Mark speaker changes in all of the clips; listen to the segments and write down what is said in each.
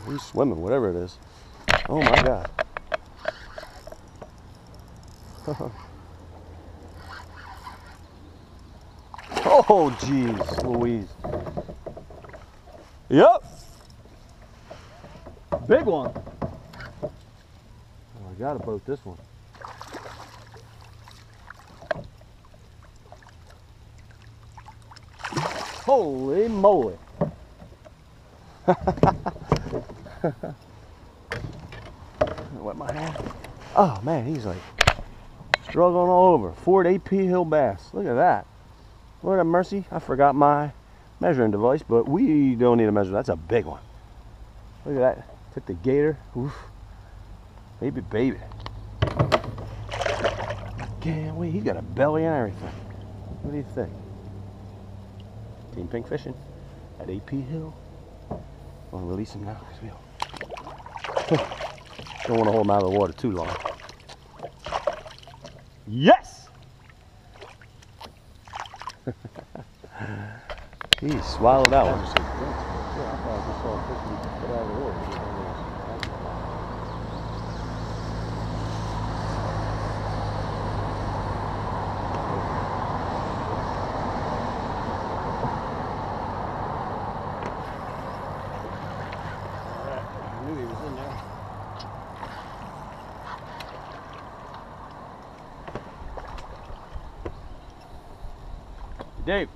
Speaker 1: He's swimming, whatever it is. Oh my God. Oh, jeez, Louise. Yep. Big one. Oh, I gotta boat this one. Holy moly. Wet my hand. Oh man, he's like struggling all over. Ford AP Hill bass. Look at that. Lord have mercy. I forgot my measuring device, but we don't need a measure. That's a big one. Look at that. Took the gator. Oof. Baby, baby. Can't wait. He's got a belly and everything. What do you think? Team Pink Fishing at AP Hill. Want to release him now? Don't want to hold him out of the water too long. Yes! He swallowed that one. Yeah, I thought I just saw a fish we could put out of the water. I knew he was in there. Dave.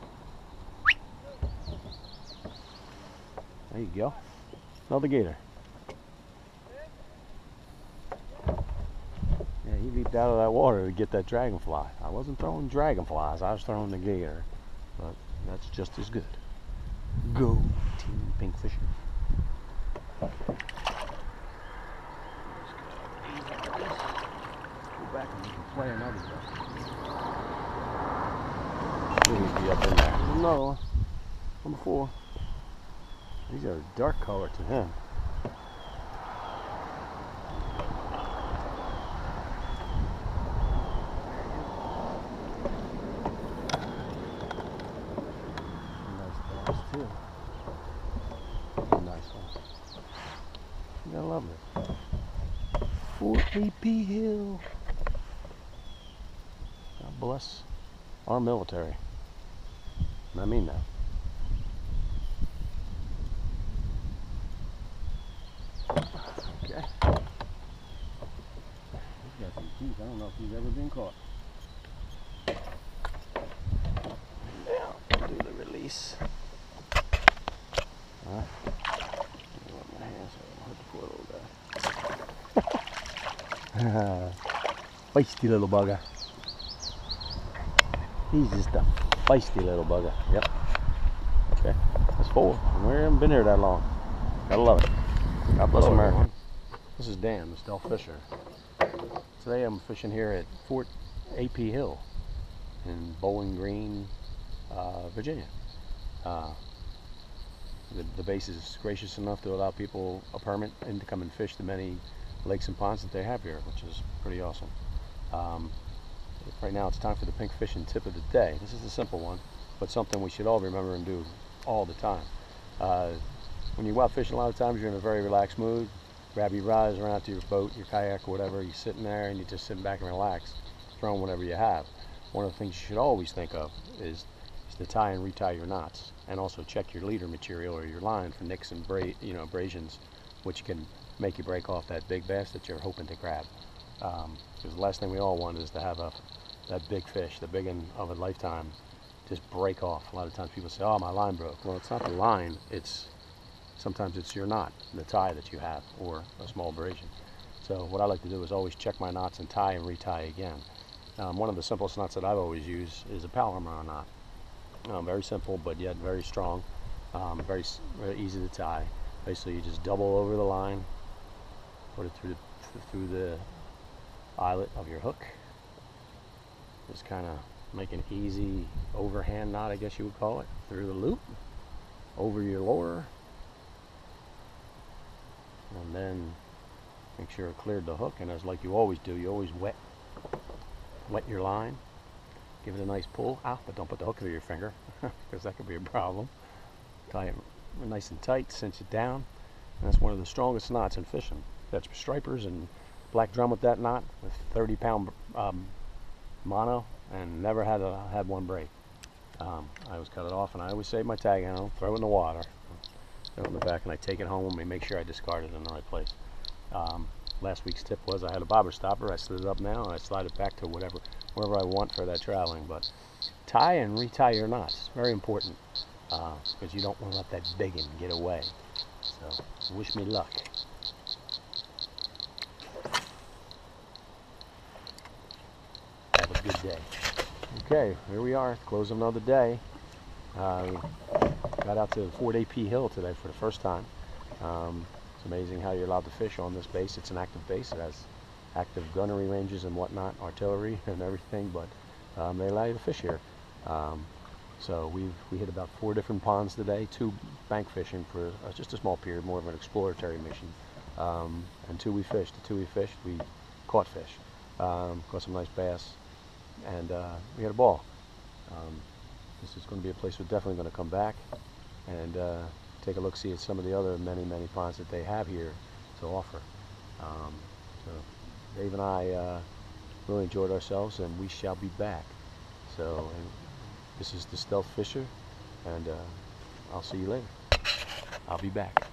Speaker 1: There you go. Another gator. Yeah, he leaped out of that water to get that dragonfly. I wasn't throwing dragonflies, I was throwing the gator. But that's just as good. Go Team Pink Fishing. Go back and we can play another one. He'd be up in there. There's another one. Number 4. These are a dark color to him. Nice bass too. Nice one. You gotta love it. Fort AP Hill. God bless our military. And I mean that. Okay. He's got some teeth. I don't know if he's ever been caught. Now, do the release. Alright. My hands so I don't hurt the poor little guy. Feisty little bugger. He's just a feisty little bugger. Yep. Okay. That's 4. We haven't been here that long. Gotta love it. God bless America. This is Dan, the Stealth Fisher. Today I'm fishing here at Fort AP Hill in Bowling Green, Virginia. The base is gracious enough to allow people a permit and to come and fish the many lakes and ponds that they have here, which is pretty awesome. Right now it's time for the pink fishing tip of the day. This is a simple one, but something we should all remember and do all the time. When you go out fishing, a lot of times you're in a very relaxed mood. Grab your rods, run out to your boat, your kayak, or whatever. You're sitting there and you're just sitting back and relax, throwing whatever you have. One of the things you should always think of is to tie and retie your knots, and also check your leader material or your line for nicks and abrasions, which can make you break off that big bass that you're hoping to grab. Because the last thing we all want is to have that big fish, the big one of a lifetime, just break off. A lot of times people say, "Oh, my line broke." Well, it's not the line. Sometimes it's your knot, the tie that you have, or a small abrasion. So what I like to do is always check my knots and tie and retie again. One of the simplest knots that I've always used is a Palomar knot. Very simple, but yet very strong. Very easy to tie. Basically, you just double over the line, put it through the eyelet of your hook. Just kind of make an easy overhand knot, I guess you would call it, through the loop, over your lure, and then make sure it cleared the hook. And as like you always do, you always wet your line, give it a nice pull. But don't put the hook through your finger because that could be a problem. Tie it nice and tight, cinch it down, That's one of the strongest knots in fishing. That's stripers and black drum with that knot with 30-pound mono, and never had one break. I always cut it off, and I always save my tag handle, throw it in the water, throw it in the back, and I take it home and make sure I discard it in the right place. Last week's tip was I had a bobber stopper. I slid it up now, and I slide it back to wherever I want for that traveling. But tie and retie your knots. Very important, because you don't want to let that biggin get away. So wish me luck. Have a good day. Okay, here we are, close of another day. Got out to Fort AP Hill today for the first time. It's amazing how you're allowed to fish on this base. It's an active base. It has active gunnery ranges and whatnot, artillery and everything, but they allow you to fish here. So we hit about 4 different ponds today, 2 bank fishing for just a small period, more of an exploratory mission, and 2 we fished. The 2 we fished, we caught fish, caught some nice bass, and we had a ball. This is going to be a place we're definitely going to come back and take a look, see at some of the other many ponds that they have here to offer. So Dave and I really enjoyed ourselves, and we shall be back. So this is the Stealth Fisher, and I'll see you later. I'll be back.